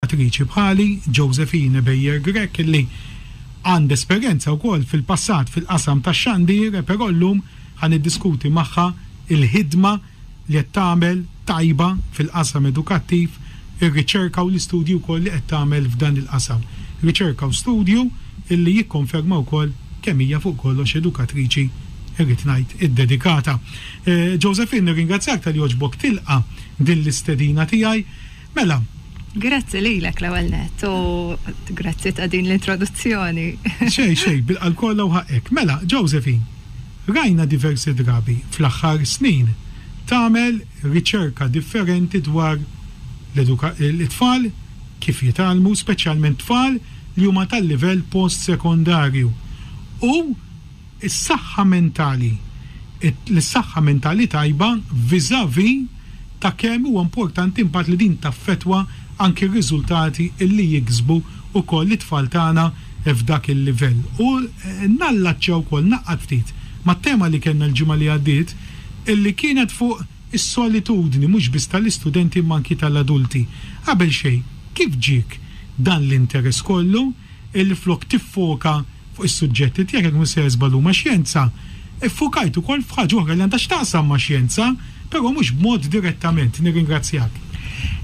edukatriċi bħali Josephine Beyer Grek li għand esperjenza wkoll fil-passat fil-qasam tax-xandir, però llum ħan iddiskuti magħha il-ħidma li qed tagħmel tajba fil-qasam edukattiv, ir-riċerka u l-istudju wkoll li qed tagħmel f'dan il-qasam. Riċerka u studju illi jikkonferma wkoll kemm hija fuq kollox edukatriċi irrid ngħid iddedikata. Josephine, ringrazzjak tal-li oġbok tilqa' din l-istedina tiegħi. Mela, grazzi lilek l-ewwel nett u grazzi ta' din l-introduzzjoni. Xej, bil-alkolla u ħaqek. Mela, Josephine, rajna diversi drabi fl-aħħar snin tagħmel riċerka differenti dwar l-tfal kif jitalmu, speċjalment tfal li huma tal-livell post-sekondarju. U s-saħħa mentali, l-saħħa mentali tajba viżavi ta' kemm huwa importanti imbagħad li din taffetwa anke r-riżultati illi jiksbu wkoll it-tfal tagħna f'dak il-livell. U nallaċċew wkoll naqqad ftit mat-tema li kellna l-ġimgħa li għaddiet illi kienet fuq is-solitudni mhux biss tal-istudenti imma anki tal-adulti. Qabel xejn, kif ġiek dan l-interess kollu illi flok tiffoka fuq is-suġġetti tiegħek mhux se jeżbalu ma' xjenza, iffokajt ukoll f'ħaġa oħra li għandha x'taqsam ma' xjenza, però mhux b'mod direttament. Nirringrazzjak.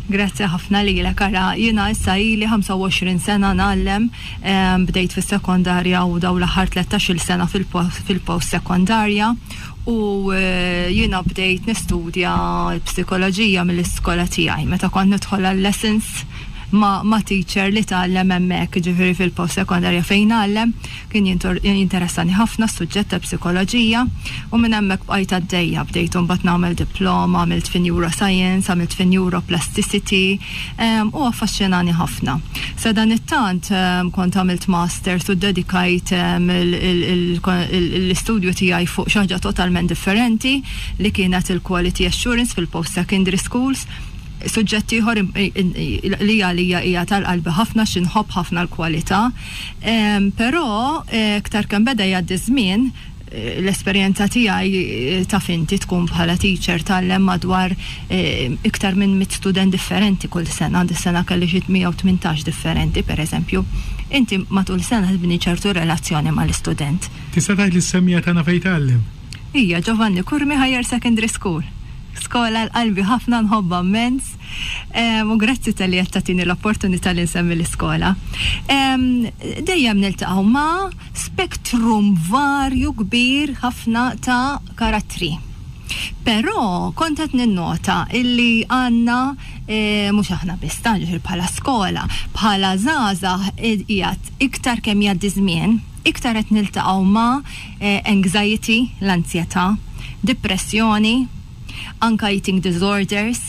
Grazzi ħafna lilek ara, jiena issa ili 25 sena nagħllem, bdejt fis-sekondarja u daw l-aħħar 13-il sena fil-post sekondarja u jiena bdejt nistudja psikoloġija mill-iskola tiegħi. Meta kont nidħol għal-lessons ma' teacher li tgħallem hemmhekk, ġifieri fil-post sekondarja fejn għallem, kien jinteressani ħafna s-suġġett ta' psikoloġija u minn hemmhekk bqajt għaddejja, bdejt imbagħad nagħmel diploma, għamilt fi neuroscience, għamilt fi neuroplasticity u affaxxinani ħafna. Sa dan it-tant kont għamilt masters u dedikajt l-istudju tiegħi fuq xi ħaġa totalment differenti li kienet il-quality assurance fil-post secondary schools. Suġġetti ieħor li hija tal-qalbi ħafna x'inħobb ħafna l-kwalità, però aktar kemm beda jgħaddi żmien l-esperjenza tiegħi taf inti tkun bħala teacher tgħallem madwar iktar minn 100 student differenti kull sena, għandi sena kelli xi 118 differenti pereżempju. Inti matul sena tbini ċertu relazzjoni mal-istudent. Tista' tgħid l-semmija tagħna fejn tgħallem? Hija Giovanni Kurmi Higher Secondary School. Skola l-qalbi ħafna nħobba immens u grazzi tal-li għattatini l-opportunità li nsemmi l-iskola. Dejjem niltaqgħu ma' spektrum varju kbir ħafna ta' karattri. Però kontat ninnota illi għanna mhux aħna biss ġifier bħala skola, bħala żgħażagħ qiegħed iktar kemm jgħaddi żmien, iktar qed niltaqgħu ma' anxiety, l-ansjetà, depressjoni, anka eating disorders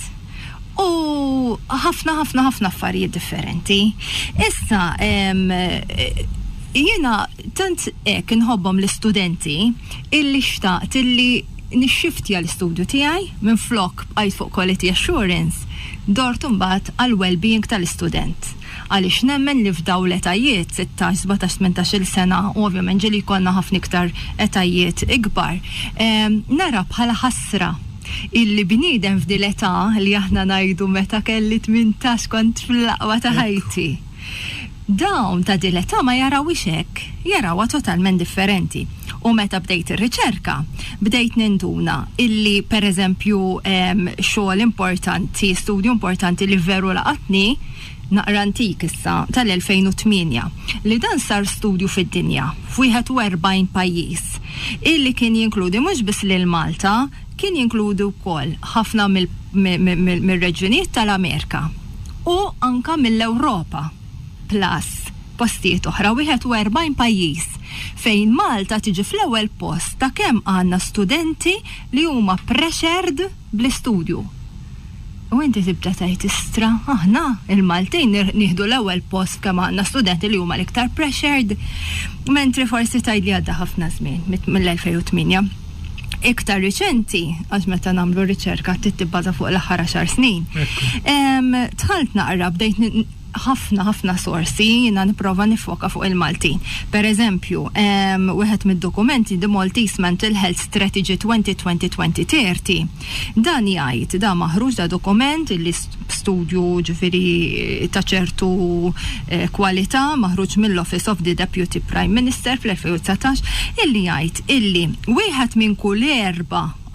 u ħafna affarijiet differenti. Issa jiena tant hekk inħobbhom l-istudenti illi xtaqt illi nixxiftja l-istudju tiegħi minn flok bqajt fuq quality assurance dort imbagħad għal well-being tal-istudent. Għaliex nemmen li f'daw l-etajiet 16, 17, 18 sena u ovvjament ġieli jkollna ħafna iktar etajiet ikbar. Nara bħala ħasra illi bniedem f'din l-età li aħna ngħidu meta kelli 18 kont fl-aqwa ta' ħajti. Dawn ta' din l-età ma jarawix hekk, jarawha totalment differenti. U meta bdejt ir-riċerka, bdejt ninduna illi pereżempju xogħol importanti, studju importanti li veru laqatni naqra antik issa tal-2008 li dan sar studju fid-dinja f'41 pajjiż illi kien jinkludi mhux biss lil Malta, kien jinkludi wkoll ħafna mill-reġjunijiet tal-Amerika u anka mill-Ewropa plus postijiet oħra 41 pajjiż fejn Malta tiġi fl-ewwel post ta' kemm għandna studenti li huma pressured bl-istudju. U inti tibda tgħid istra, aħna il-Maltin nieħdu l-ewwel post kemm għandna studenti li huma l-iktar pressured, mentri forsi tgħid li għadda ħafna żmien mill-2008. Iktar riċenti, għax meta nagħmlu riċerka tibbaża fuq l-aħħar 10 snin. Tħalt naqra bdejt ħafna sorsi jiena nipprova nifoka fuq il-Maltin. Per eżempju, wieħed mid-dokumenti The Maltese Mental Health Strategy 2020-2030. Dan jgħid, da maħruġ da dokument li studju ġifieri ta' ċertu kwalità maħruġ mill-Office of the Deputy Prime Minister fl-2019 illi jgħid illi wieħed minn kull 4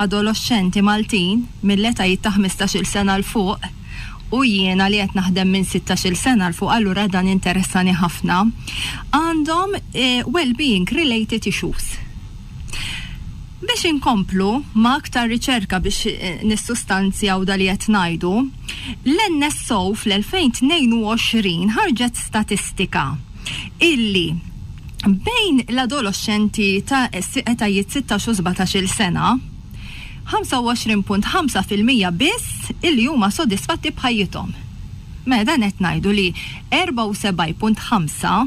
adolescenti Maltin mill-etajiet ta' 15-il sena l fuq u jiena li qed naħdem minn 16-il sena l fuq, allura dan interessani ħafna, għandhom well-being related issues. Biex inkomplu ma' aktar riċerka biex nissustanzjaw da li qed ngħidu, l-NSO fl-2022 ħarġet statistika illi bejn l-adolescenti ta' etajiet 16-17 sena 25.5% biss illi huma sodisfatti bħajjithom. Mela qed ngħidu li 74.5%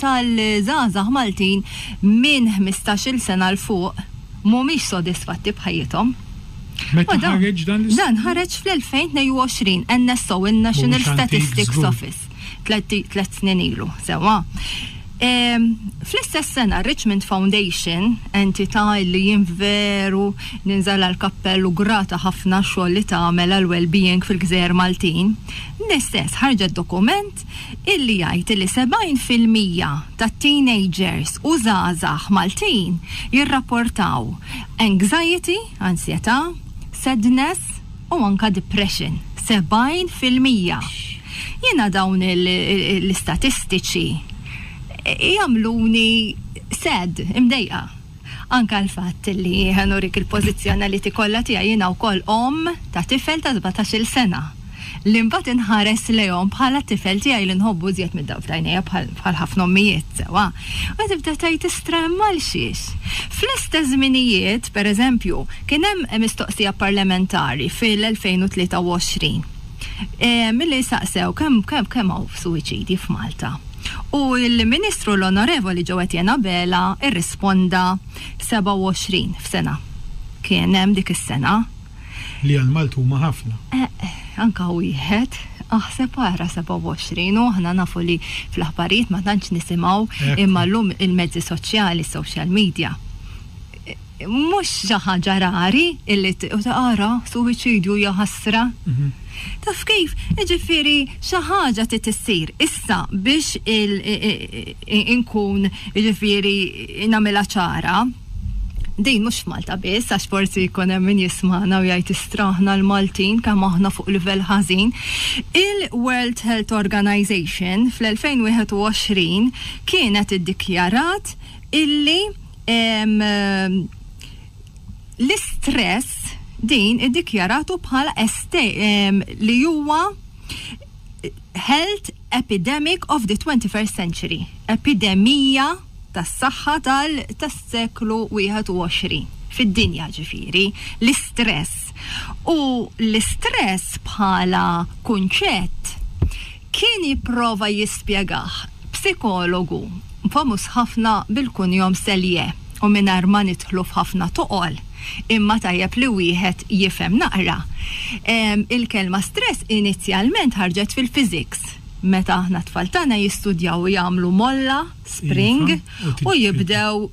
tal-żgħażagħ Maltin minn 15-il sena l fuq mhumiex sodisfatti bħajjithom. Meta ħareġ dan Dan ħareġ fl-2022 NSO, il-National Statistics Office, 3 snin ilu, sewa. Fl-istess sena Richmond Foundation, entità li jinveru ninżala l-kappellu grata ħafna xogħol li tagħmel għal well-being fil-Gżejjer Maltin, l-istess ħarġet dokument illi jgħid li 70% tat-teenagers u żgħażagħ Maltin jirrapportaw anxiety, ansjetà, sadness u anka depression. 70%. Jiena dawn l-istatistiċi jamluni sad, imdejqa. Anka l-fatt li ħanurik il-pozizjonaliti kollha tiegħi jiena wkoll ta' tifel ta' 17-il sena. L-imbagħad inħares lejhom bħala tifel tiegħi li nħobbu żjed mid-daw f'dajnejja bħal ħafna ommijiet sewa. Ma tibda tgħid istremma l xiex. Fl-istess żminijiet, pereżempju, kien hemm mistoqsija parlamentari fil-2023. Milli saqsew kemm hawn suwiċidi f'Malta. U il-Ministru l-Onorevoli Ġewett Bela irrisponda 27 f'sena. Kien hemm dik is-sena li għal-Maltu huma ħafna. Anka wieħed aħseb wara 27 u aħna nafu li fl-aħbarijiet ma tantx nisimgħu imma llum il-mezzi soċjali, social media. Mhux xi ħaġa rari illi taqra suwiċidju hija ħasra. Taf kif, ġifiri xaħġa tissir issa biex inkun ġifiri namela ċara, din mux Malta biss, għax forsi jkun hemm min jismana u jgħid istraħna l-Maltin kemm aħna fuq livell ħażin. Il-World Health Organization fl-2021 kienet iddikjarat illi l-istress din iddikjaratu bħala li huwa health epidemic of the 21st century. Epidemija tas-saħħa tas-seklu 21 fid-dinja ġifieri, l-istress. U l-istress bħala kunċett kien jipprova jispjegah psikologu famus ħafna bil-kunjom Selye u mingħajr ma nidħlu f'ħafna toqol. Imma tajjeb li wieħed jifhem naqra. Il-kelma stress inizjalment ħarġet fil-physics. Meta aħna tfal tagħna jistudjaw u jagħmlu molla, spring, u jibdew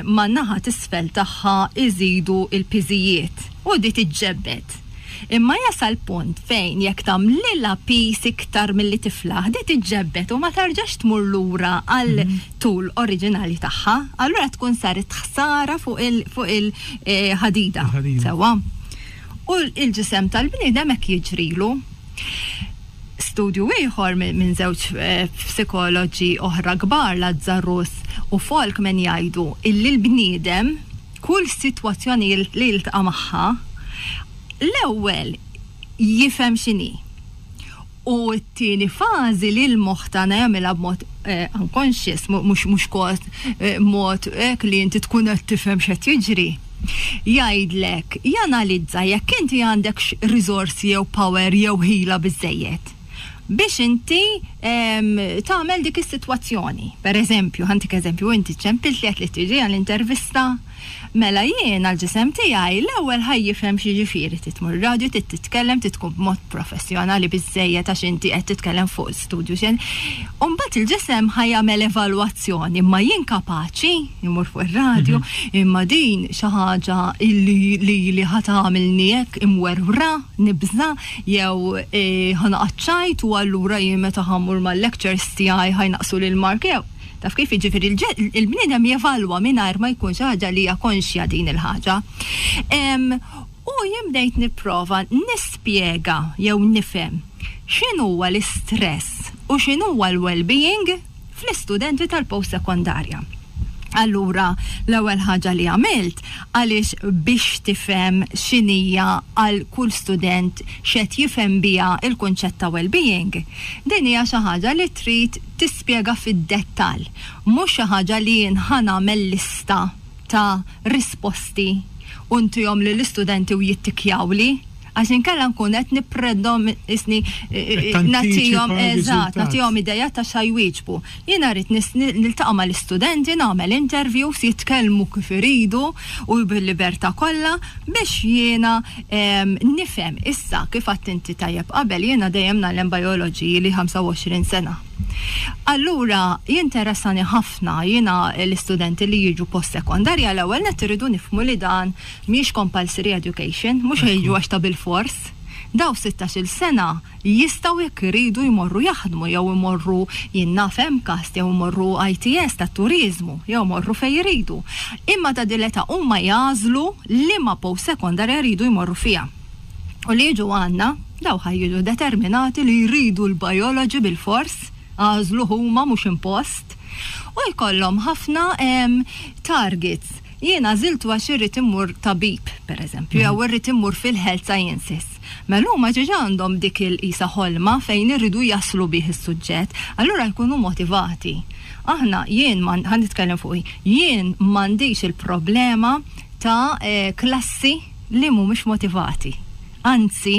man-naħa t'isfel tagħha iżidu l-piżijiet u di tiġġebbed. Imma jasal punt fejn jekk tagħmlilha pis iktar milli tiflaħ di tiġġebbed u ma tarġax tmur lura għal tul oriġinali tagħha, allura tkun saret ħsara fuq il-ħadida. Sewa. U l-ġisem tal-bniedem hekk jiġrilu. Studju ieħor minn żewġ psikoloġi oħra kbar Lazzarus u Folkman jgħidu illi l-bniedem kull sitwazzjoni li jiltaqa' magħha l-ewwel jifhem x'inhi. U t-tieni fażi li l-moħħ tagħna jagħmilha b'mod unconscious, mhux mod hekk li inti tkun qed tifhem x'qed jiġri. Jgħidlek, janalizza jekk inti għandek riżorsi jew power jew ħila biżejjed biex inti tagħmel dik is-sitwazzjoni. Per eżempju, ħantik eżempju, inti ċempilt li qed tiġi għall-intervista, Mela jien għal-ġisem tiegħi l-ewwel ħajjifhem xi ġifieri titmur radio, titkellem, titkun b'mod professjonali biżejjed għax inti qed titkellem fuq studju xejn. U mbagħad il-ġisem ħajjagħmel evalwazzjoni, imma jien kapaċi jmur fuq ir-radio, imma din xi ħaġa li ħatamilni hekk imwerwra, nibża jew ħanaqaċċajt u allura jien meta ħammur mal-lectures tiegħi ħajnaqsu lil mark jew. Taf kif jiġifieri il-bniedem jevalwa mingħajr ma jkun xi ħaġa li hija konxja din il-ħaġa. U jien bdejt nipprova nispjega jew nifhem x'inhuwa l-istress u x'inhuwa l-well-being fl-istudenti tal-post-sekondarja. Allura, l-ewwel ħaġa li għamilt għaliex biex tifhem x'inhija għal kull student x'qed jifhem biha il-kunċett ta' well-being. Din hija xi ħaġa li trid tispjega fid-dettall, mhux xi ħaġa li nagħmel lista ta' risposti u ntihom lill-istudenti u jittikjawli. Għax inkella nkun qed nippreddhom isni nagħtihom idea ta' xa jwieġbu. Jiena rrid niltaqa' mal-istudenti nagħmel interviews jitkellmu kif iridu u bil-libertà kollha biex jiena nifhem issa kif qatt inti tajjeb qabel jiena dejjem nagħlem biology li 25 sena. Allura jinteressani ħafna jiena l-istudenti li jiġu post-sekondarja l-ewwel qed iridu nifhmu li dan mhix compulsory education, mhux jiġu għax ta' bil-fors. Daw 16-il sena jistgħu jekk iridu jmorru jaħdmu jew imorru jinnafhem kast jew imorru ITS tat-turiżmu jew imorru fejn jridu. Imma ta' dileta huma jażlu liema post-sekondarja jridu jmorru fiha. U li jiġu għandna daw ħajjiġu determinati li jridu l-biology bil-fors għażlu huma mhux impost u jkollhom ħafna targets. Jiena żiltu għax irrid immur tabib, pereżempju, jew irrid immur fil-health sciences. Mela huma ġiġa għandhom dik il-qisa ħolma fejn irridu jaslu bih is-suġġett, allura jkunu motivati. Aħna jien ħan nitkellem fuq jien m'għandix il-problema ta' klassi li mhumiex motivati. Anzi,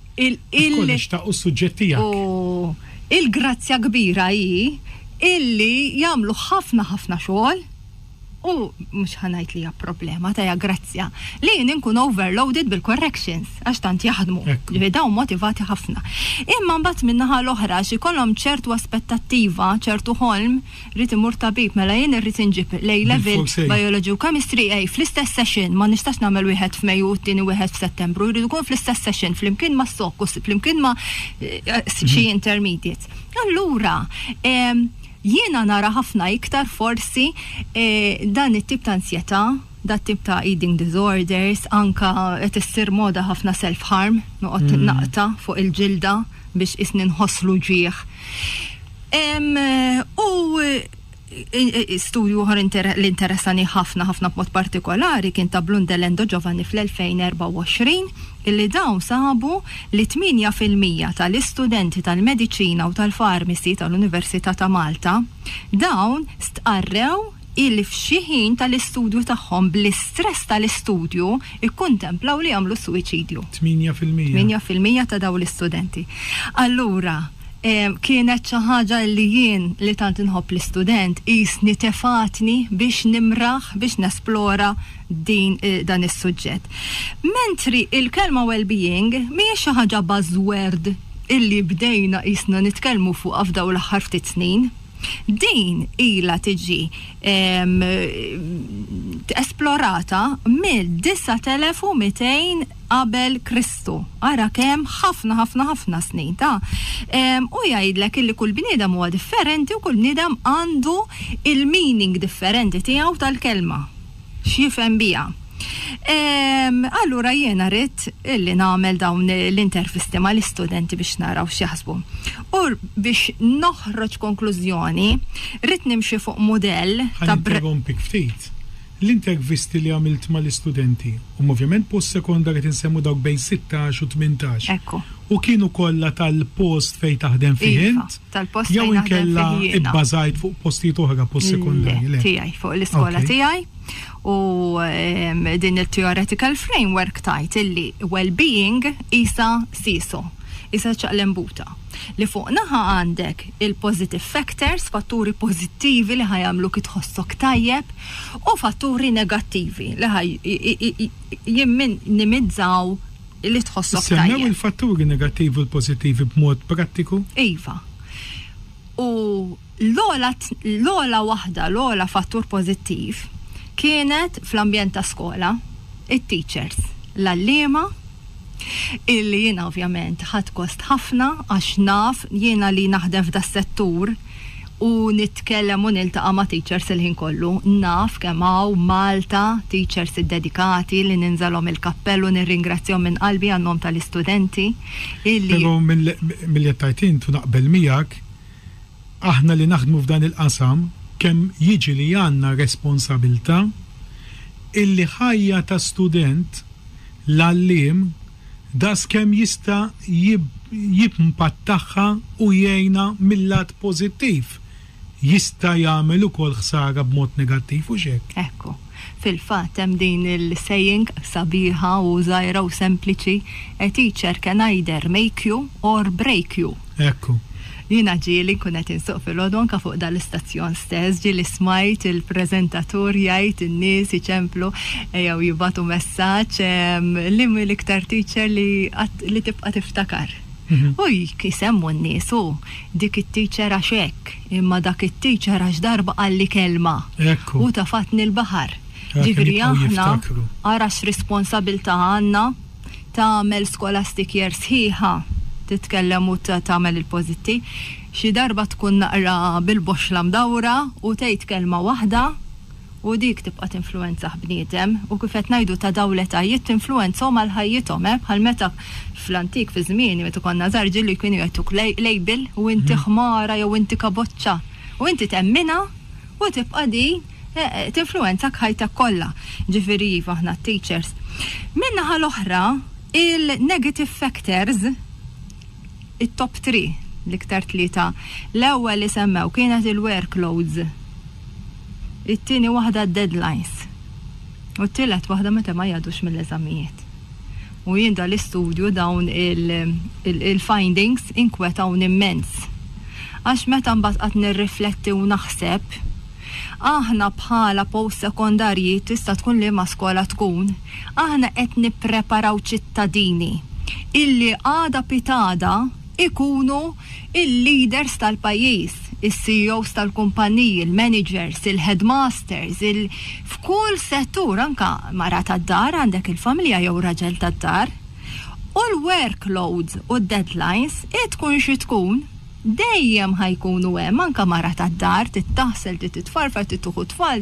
kollox ta' s-suġġett tiegħek. Il-grazzja kbira hi illi jagħmlu ħafna xogħol u mhux ħanajt li hija problema ta' grazzja li nkun overloaded bil-corrections għax tant jaħdmu. Dawn motivati ħafna. Imma mbagħad min-naħa l-oħra xi jkollhom ċertu aspettattiva, ċertu ħolm rid imur tabib mela jien irrid inġib level biology u chemistry fl-istess session ma nistax nagħmel wieħed f'Mejju u t-tieni wieħed f'Settembru, jridu jkun fl-istess session flimkien ma' sokkus, flimkien ma' xi intermediates. Allura jiena nara ħafna iktar forsi dan it-tip ta' ansjetà, dan it-tip ta' eating disorders, anka qed issir moda ħafna self-harm, noqgħod naqta fuq il-ġilda biex isni nħosslu ġieħ. U studju ħor li interessani ħafna b'mod partikolari kien ta' Blundelendo Giovanni fl-2024 illi dawn sabu li 8% tal-istudenti tal-mediċina u tal-farmasi tal-Università ta' Malta dawn stqarrew illi f'xi ħin tal-istudju tagħhom bl-istress tal-istudju ikkuntemplaw li jagħmlu suwiċidju. 8% ta' dawn l-istudenti. Allura kienet xi ħaġa li jien li tant inħobb l-istudent qisni tefatni biex nimraħ biex nesplora dan is-suġġett. Mentri il-kelma well-being mhijiex xi ħaġa buzzword illi bdejna qisna nitkellmu fuqha f'daw l-aħħar ftit snin. Din ila tiġi esplorata mill-9200 qabel Kristu. Ara kemm ħafna snin ta'. U jgħidlek illi kull bniedem huwa differenti u kull bniedem għandu il-meaning differenti tiegħu tal-kelma. X'jifhem biha. Allura jiena rrid illi nagħmel dawn l-intervisti mal-istudenti biex naraw x'jaħsbu. U biex noħroġ konklużjoni, rrid nimxi fuq modell ta' ftit. L-intervisti li għamilt mal-istudenti, ovvjament post-sekondari tinsemmu dawk bejn 16 u 18. Ekku. U kienu kollha tal-post fejn taħdem fih tal-post jew inkella ibbażajt fuq postijiet oħra post-sekondari. Tiegħi fuq l-iskola tiegħi. U din il-theoretical framework tajt illi well-being isa siso. isa ċaqlembuta. Li fuq naħa għandek il-positive factors, fatturi pozittivi li ħajamlu kitħossok tajjeb, u fatturi negattivi li nimizzaw li tħossok tajjeb. Semmew il-fatturi negattivi u l-pozittivi b'mod prattiku? Iva. U l-ola waħda, l-ola fattur pozittiv kienet fl-ambjent ta' skola, it-teachers, l-allima, illi jiena ovvjament ħadd kost ħafna għax naf jiena li naħdem f'da settur u nitkellem u niltaqa' ma' teachers il-ħin kollu. Naf kemm hawn Malta teachers iddedikati li ninżalhom il-kappell u nirringrazzjahom minn qalbi għannom tal-istudenti illi. Però mill-jettajtin tu naqbel miegħek aħna li naħdmu f'dan il-qasam kemm jiġi li għandna responsabilta illi ħajja ta' student l-allim das kemm jista' jimpattaħħa u jgħinha mill-lat pożittiv. Jista' jagħmel ukoll ħsara b'mod negattiv u x'hekk. Ekku. Fil-fatt hemm din il-saying sabiħa u żgħira u sempliċi, a teacher can either make you or break you. Ekku. Jina ġieli kunet insuq fil-odon ka fuq dal-istazzjon stess, ġieli smajt il-prezentatur jgħid in-nies jiċemplu jew jibatu messaġġ li mill-iktar teacher li tibqa' tiftakar. U jisemmu n-nies u dik it-teacher għax hekk, imma dak it-teacher għax darba qalli kelma. U tafatni l-baħar. Ġifieri aħna għarax responsabilta għandna tagħmel scholastic year sħiħa titkellem u tagħmel il-pożittiv, xi darba tkun naqra bil-boxla mdawra u tgħid kelma waħda u dik tibqa' tinfluwenza bniedem u kif qed ngħidu ta' dawletajiet tinfluwenzahom għal ħajjithom, bħal meta fl-antik fi żmieni meta konna żgħar ġilli kienu jgħiduk label u inti ħmara jew inti kaboċċa u inti temmina u tibqa' din tinfluwenzak ħajtek kollha. Ġifieri aħna teachers. Min-naħa l-oħra il-negative factors it-top 3, l-iktar 3. L-ewwel li semmew kienet il-workloads. It-tieni waħda deadlines. U t-tielet waħda meta ma jgħadux mill-eżamijiet. U jien dal-istudju dawn il-findings inkwetawn immens. Għax meta mbagħad qed nirrifletti u naħseb, aħna bħala post-sekondarji tista' tkun li ma skola tkun, aħna qed nippreparaw ċittadini illi għada pitada ikunu il-leaders tal-pajjiż, il-CEOs tal-kumpaniji, il-managers, il-headmasters, f'kull settur, anka mara tad-dar għandek il-familja jew raġel tad-dar. U l-workloads u d-deadlines tkun xi tkun dejjem ħajkunu hemm anka mara tad-dar tittaħsel titfarfar tituħu tfal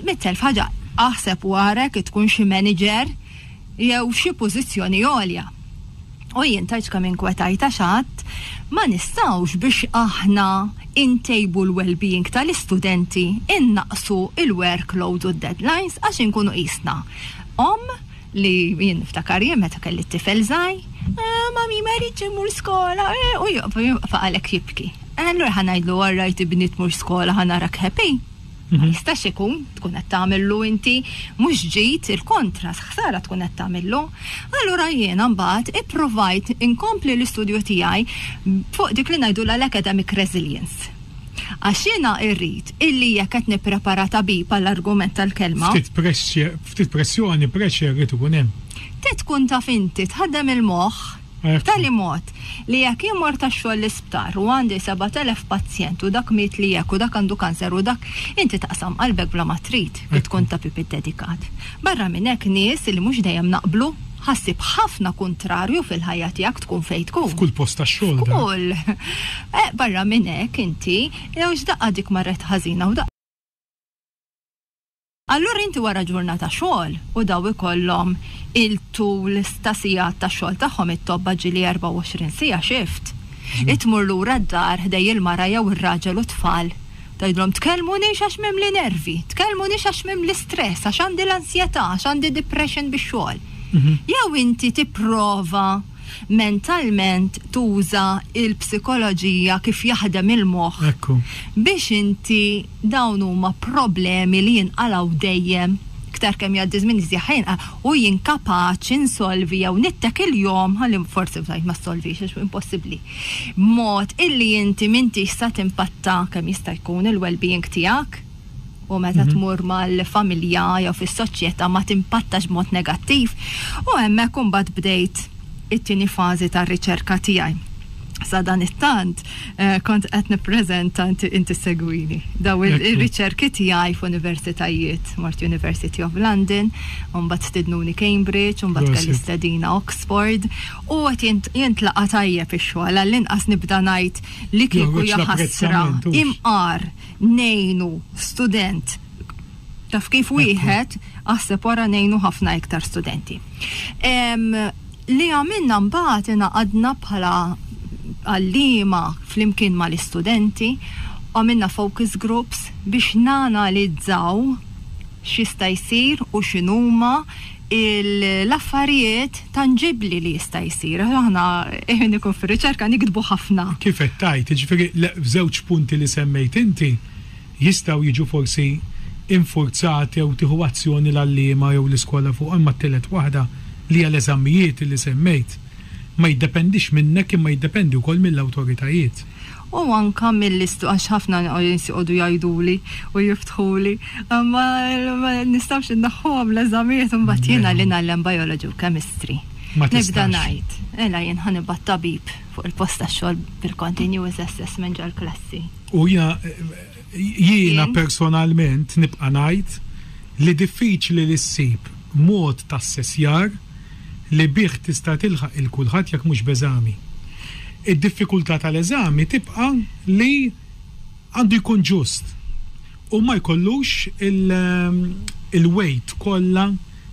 mittel ħaġa aħseb warek tkun xi manager jew xi pożizzjoni għolja. U jien taġka minn kwetajta xatt ma nistgħux biex aħna intejbu l-well-being tal-istudenti innaqsu il-workload u d-deadlines għax inkunu qisna. Li jien niftakar jien meta kelli t-tifel żgħir, mami ma rridx imur skola, u faqalek jibki. Allura ħanajdlu għarrajt ibni tmur skola ħanarak happy. Ma jistax ikun tkun qed tagħmillu inti mhux ġid il-kontra ħsara tkun qed tagħmillu. Allura jiena mbagħad ippruvajt inkompli l-istudju tiegħi fuq dik li ngħidu l-academic resilience. Għax jiena rrid illi jekk qed nipprepara tabib għall-argument tal-kelma. Ftit pressjoni, pressure rrid ikun hemm. Tkun taf inti tħaddem il-moħħ tal mod li jekk imur tax-xogħol l-isptar u għandi 7,000 pazjent u dak miet li jekk u dak għandu kanser u dak inti taqsam qalbek bla ma trid li tkun tabib dedikat. Barra minn hekk nies li mhux dejjem naqblu ħassib ħafna kontrarju fil-ħajja tiegħek tkun fejn tkun. F'kull post tax-xogħol. Kull. Barra minn hekk inti jew x'daqqa dik marret ħażina u allura inti wara ġurnata xogħol u daw ikollhom il-tul stasijat ta' xogħol tagħhom it-tobba ġili 24 sija shift. Itmur lura d-dar ħdej il-mara jew ir-raġel u tfal. Tgħidlhom tkellmunix għax m'hemm li nervi, tkellmunix għax m'hemm l-istress, għax għandi l-ansjetà, għax għandi depression bix-xogħol. Jew inti tipprova mentalment tuża il-psikoloġija kif jaħdem il-moħħ biex inti dawn huma problemi li jinqalgħu dejjem iktar kemm jgħaddi żmien iżjed u jinkapaċ insolvi jew nittek il-jom ħalli forsi bżajt ma solvix għax impossibbli. Mod illi inti m'intix sa timpatta kemm jista' jkun il-well-being tiegħek u meta tmur mal-familja jew fis-soċjetà ma timpattax b'mod negattiv u hemmhekk imbagħad bdejt it-tieni fażi tar-riċerka tiegħi. Sa dan it-tant kont qed nippreżenta inti segwini. Daw ir-riċerki tiegħi f'universitajiet, mort University of London, u mbagħad stidnuni Cambridge, u mbagħad kelli stedina Oxford, u qed jintlaqa' tajjeb ix-xogħol għall-inqas nibda ngħid li kieku jaħasra imqar ngħinu student taf kif wieħed aħseb wara ngħinu ħafna iktar studenti. Li għamilna mbagħad ingħaqadna bħala għallima flimkien ma l-istudenti għamilna focus groups biex nanalizzaw x'jista' jsir u x'inhuma l-affarijiet tanġibli li jista' jsir. Aħna nikun fir-riċerka nikdbu ħafna. Kif qed tajt, jiġifieri żewġ punti li semmejt inti jistgħu jiġu forsi infurzati jew tieħu azzjoni l-għalliema jew l-iskola fuq imma t-tielet waħda li hija l-eżamijiet li semmejt. Ma jiddependix minnek imma jiddependi wkoll mill-awtoritajiet. U anka mill-istu għax ħafna jinsiqodu jgħiduli u jiftħuli, ma nistgħux innaħħuhom l-eżamijiet u mbagħad jiena li nagħlem biology u chemistry. Nibda ngħid, jien ħanibgħat tabib fuq il-post tax-xogħol bil-continuous assessment ġal-klassi. U jiena personalment nibqa' ngħid li diffiċli li ssib mod ta' assessjar li bih tista' tilħaq il-kulħadd jekk mhux b'eżami. Id-diffikultà tal-eżami tibqa' li għandu jkun ġust u ma jkollux il-weight kollha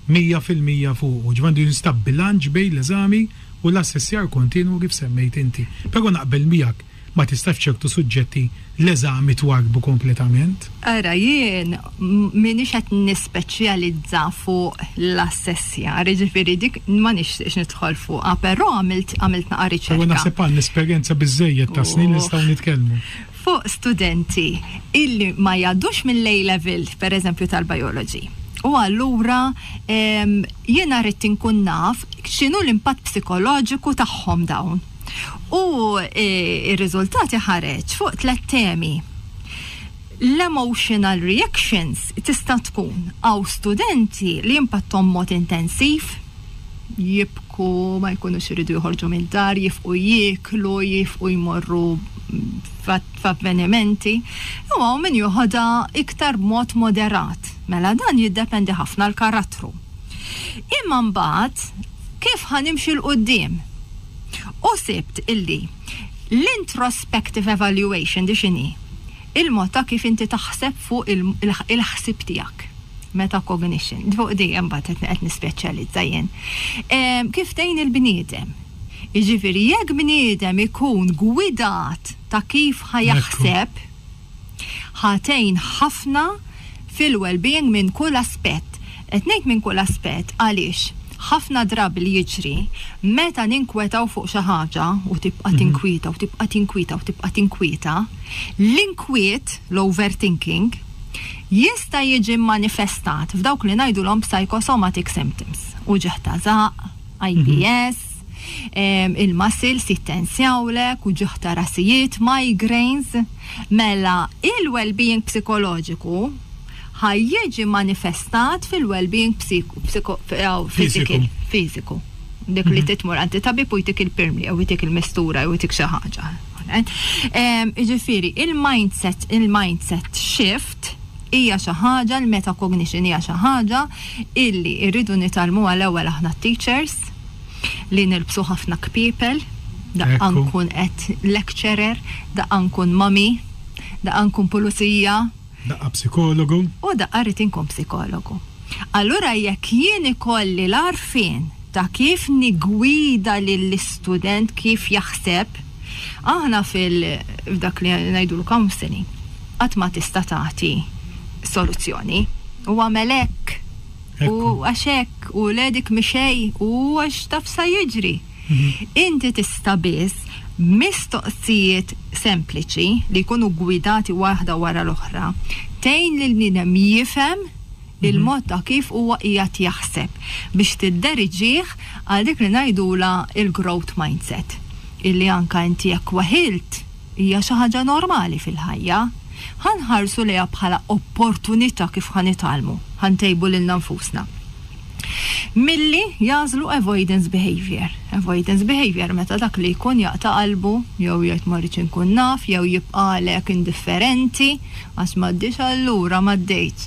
100% fuq. Ġvandu jinstab bilanċ bejn l-eżami u l-assessjar kontinu kif semmejt inti. Però naqbel miegħek ma tistax ċertu suġġetti l-eżami twarbu kompletament? Ara, jien minix qed nispeċjalizza fuq l-assessjar, ġifieri dik ma nixtieq nidħol fuqha, però għamilt naqa' riċerka. Però naħseb għandna esperjenza biżżejjed ta' snin nistgħu nitkellmu. Fuq studenti illi ma jgħaddux mill-A level, pereżempju tal-biology. U allura jiena rrid inkun naf x'inhu l-impatt psikoloġiku tagħhom dawn. U ir-riżultati ħareġ fuq 3 temi. L-emotional reactions tista' tkun għaw studenti li impattom mod intensiv, jibku, ma jkunux iridu joħorġu mill-dar, jifqu jieklu, jifqu jmorru f'avvenimenti, u għaw min joħodha iktar mod moderat. Mela dan jiddependi ħafna l-karattru. Imma mbagħad kif ħanimxi l-qudiem? U sibt illi l-introspective evaluation di xini il-mod ta' kif inti taħseb fuq il-ħsib tiegħek. Metacognition. Fuq dejjem mbagħad qed nispeċjalizza jien. Kif tgħin il-bniedem? Jiġifieri jekk bniedem ikun gwidat ta' kif ħajaħseb ħatejn ħafna fil-well-being minn kull aspett. Qed ngħid minn kull aspett għaliex ħafna drabi li jiġri meta ninkwetaw fuq xi ħaġa u tibqa' tinkwita u tibqa' tinkwita u tibqa' tinkwita, l-inkwiet, l-overthinking, jista' jiġi manifestat f'dawk li ngħidulhom psychosomatic symptoms. Uġigħ ta' żaq, IBS, il-muscles jittensjawlek, uġigħ ta' rasijiet, migraines, mela il-well-being psikoloġiku ħajjeġi manifestat fil-well-being fiziku. Dik li titmur għanti tabib u jtik il-pirmli, u jtik il-mistura, u jtik xaħġa. Ġifiri, il-mindset shift hija xi ħaġa, l-metacognition hija xi ħaġa illi rridu nitalmu għal-ewwel aħna teachers li nilbsu ħafna kpiepel, da ankun qed lecturer, da ankun mami, da ankun pulizija, daqqa psikologu. U daqqa rrid inkun psikologu. Allura jekk jien ikolli l-arfien ta' kif nigwida lill-istudent kif jaħseb, aħna f'dak li ngħidulu counseling qatt ma tista' tagħti soluzzjoni. U għamel hekk, u għax hekk, u ledik mixej, u għax taf sa jiġri. Inti tista' biss mistoqsijiet sempliċi li jkunu gwidati waħda wara l-oħra tgħin lil bniedem jifhem il-mod ta' kif huwa qiegħed jaħseb biex tidderiġih għal dik li ngħidula il-growth mindset. Illi anka inti jekk waħilt hija xi ħaġa normali fil-ħajja. Ħanħarsu lejha bħala opportunità kif ħanitalmu, ħantejbu lil nfusna. Milli jażlu avoidance behavior. Avoidance behavior meta dak li jkun jaqta' qalbu, jew jgħid ma rridx inkun naf, jew jibqalek indifferenti, għax m'għaddix allura m'għaddejtx.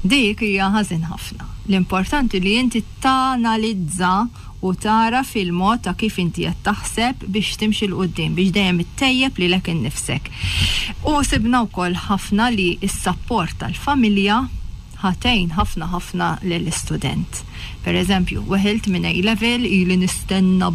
Dik hija ħażin ħafna. L-importanti li inti tanalizza u tara fil-mod ta' kif inti qed taħseb biex timxi l qudiem biex dejjem ittejjeb lilek innifsek. U sibna wkoll ħafna li s-sapport tal-familja ħatejn ħafna lill-istudent. Per eżempju, weħilt minn A-level ili nistenna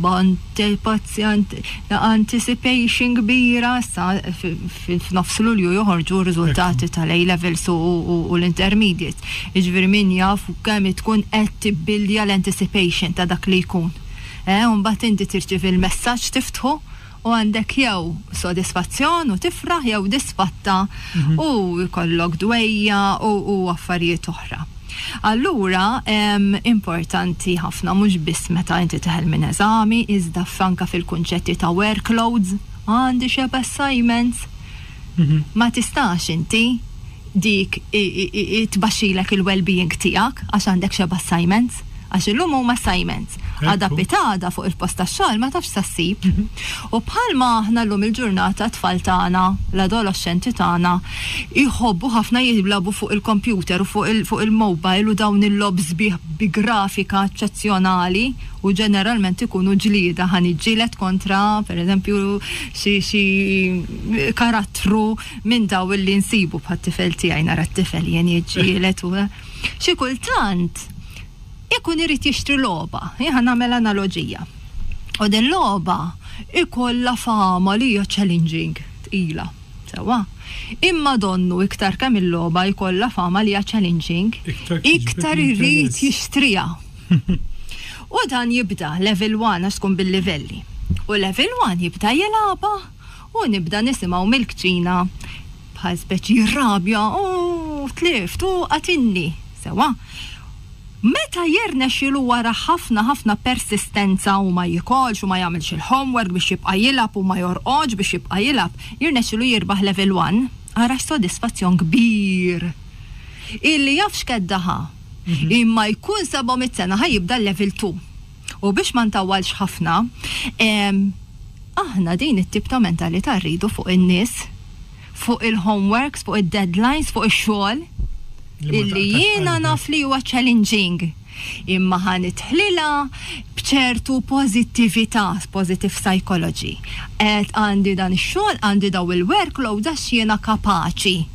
anticipation kbira f'nofs Lulju joħorġu riżultati tal-A-levels u l-intermediate. Iġifieri min jaf kemm tkun qed tibbilja l-anticipation ta' dak li jkun. Mbagħad inti tirċievi l-messaġġ tiftħu u għandek jew sodisfazzjon u tifraħ jew disfatta u jkollok dwejja u affarijiet oħra. Allura, importanti ħafna mhux biss meta inti teħel minn eżami, iżda fanka fil-kunċetti ta' workloads, għandi xi assignments. Ma tistax inti dik tbaxxilek il-well-being tiegħek għax għandek xi assignments, għax illum huma assignments. Għada pitada fuq il-post tax-xogħol ma tafx sassib. U bħalma aħna llum il-ġurnata tfal tagħna, l-adolescenti tagħna jħobbu ħafna jilagħbu fuq il-computer u fuq il-mobile u dawn il-lobs bi grafika eċċezzjonali u ġeneralment ikunu ġlieda ħaniġġielet kontra pereżempju xi karattru minn daw illi nsibu bħat-tifel tiegħi nara t-tifel jien jiġġielet u xi kultant ikun irid jixtri logħba, jien nagħmel analoġija. U din logħba ikollha fama li hija challenging tqila. Sewwa. Imma donnu iktar kemm il-logħba jkollha fama li hija challenging, iktar irid jixtriha. U dan jibda level 1 għax tkun bil-livelli. U level 1 jibda jilagħba u nibda nisimgħu mill-kċina bħal speċi jirrabja u tlift u qatinni. Sewwa. Meta jirnexxielu wara ħafna persistenza u ma jikolx u ma jagħmilx il-homework biex jibqa' jilab u ma jorqodx biex jibqa' jilab, jirnexxielu jirbaħ level 1, ara sodisfazzjon kbir. Illi jaf x'keddaha. Imma jkun 700 sena ħajibda level 2. U biex ma ntawwalx ħafna, aħna din it-tip ta' mentalità rridu fuq in-nies, fuq il-homeworks, fuq id-deadlines, fuq ix-xogħol. Illi jiena naf li huwa challenging imma ħanitħlila bċertu pożittività, positive psychology. Qed għandi dan ix-xogħol, għandi daw il-workload għax jiena kapaċi.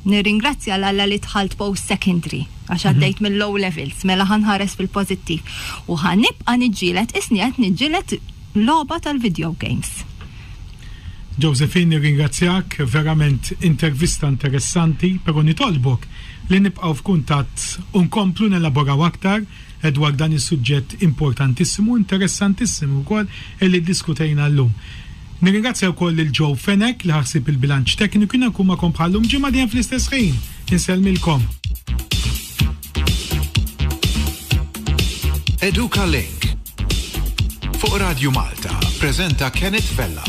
Nirringrazzja l-Alla li dħalt post secondary għax għaddejt mill-low levels, mela ħanħares fil-pożittiv. U ħanibqa' niġġieled isni qed niġġieled logħba tal-video games. Josephine, nirringrazzjak, verament intervista interessanti, però nitolbok li nibqgħu f'kuntatt u nkomplu nelaboraw aktar dwar dan is-suġġett importantissimu, interessantissimu wkoll li ddiskutejna llum. Nirringrazzja wkoll lil Joe Fenek li ħarsib il-bilanċ tekniku nkun magħkom bħallum ġimgħa dejjem fl-istess ħin. Insellmilkom. Eduka Link fuq Radio Malta preżenta Kenneth Vella.